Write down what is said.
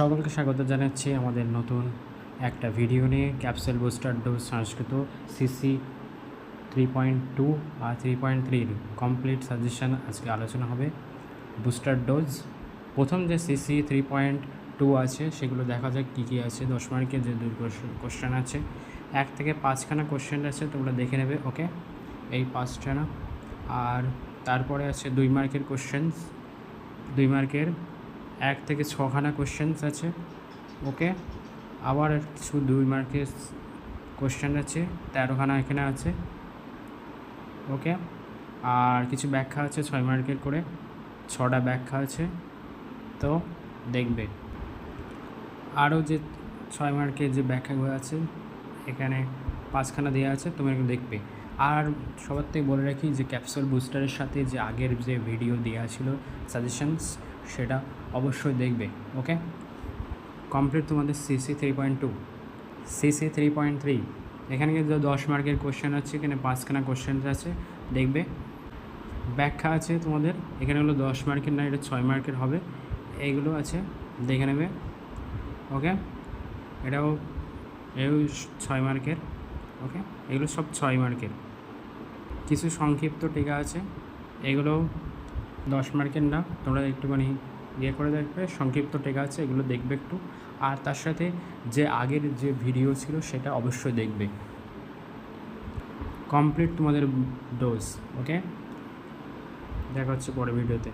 সকলকে স্বাগত জানাচ্ছি আমাদের নতুন একটা ভিডিও নিয়ে ক্যাপসুল বুস্টার ডোজ সংস্কৃত সিসি 3.2 আর 3.3 কমপ্লিট সাজেশন আজকে আলোচনা হবে। বুস্টার ডোজ প্রথম যে সিসি 3.2 আছে সেগুলো দেখা যাক কী কী আছে। 10 মার্কের যে দুই কোশ্চেন আছে, 1 থেকে 5খানা কোশ্চেন আছে, তোমরা দেখে নেবে। ওকে, এই 5খানা। আর তারপরে আছে 2 মার্কের কোশ্চেন্স, 2 মার্কের 1 থেকে 6খানা কোশ্চেন্স আছে। ওকে, আবার কিছু 2 মার্কের কোশ্চেন আছে, 13খানা এখানে আছে। ওকে, আর কিছু ব্যাখ্যা আছে 6 মার্কের করে, 6টা ব্যাখ্যা আছে। তো দেখবে আরও যে 6 মার্কের যে ব্যাখ্যাগুলো আছে এখানে 5খানা দেওয়া আছে, তুমি একটু দেখবে। আর সবার থেকে বলে রাখি যে ক্যাপসুল বুস্টারের সাথে যে আগের যে ভিডিও দেওয়া ছিল সাজেশনস, সেটা অবশ্যই দেখবে। ওকে, কমপ্লিট তোমাদের সিসি 3.2, সিসি 3.3 এখানে কিন্তু 10 মার্কের কোশ্চেন আছে, এখানে 5খানা কোশ্চেন আছে, দেখবে। ব্যাখ্যা আছে তোমাদের, এখানে হলো 10 মার্কের না, এটা 6 মার্কের হবে। এইগুলো আছে, দেখে নেবে। ওকে, এটাও 6 মার্কের। ওকে, এগুলো সব 6 মার্কের। কিছু সংক্ষিপ্ত টিকা আছে, এগুলো 10 মার্কের না, তোমরা একটুখানি করে দেখবে। সংক্ষিপ্ত টিকা আছে, এগুলো দেখবে একটু। আর তার সাথে যে আগের যে ভিডিও ছিল সেটা অবশ্যই দেখবে। কমপ্লিট তোমাদের ডোজ। ওকে, দেখা হচ্ছে পরের ভিডিওতে।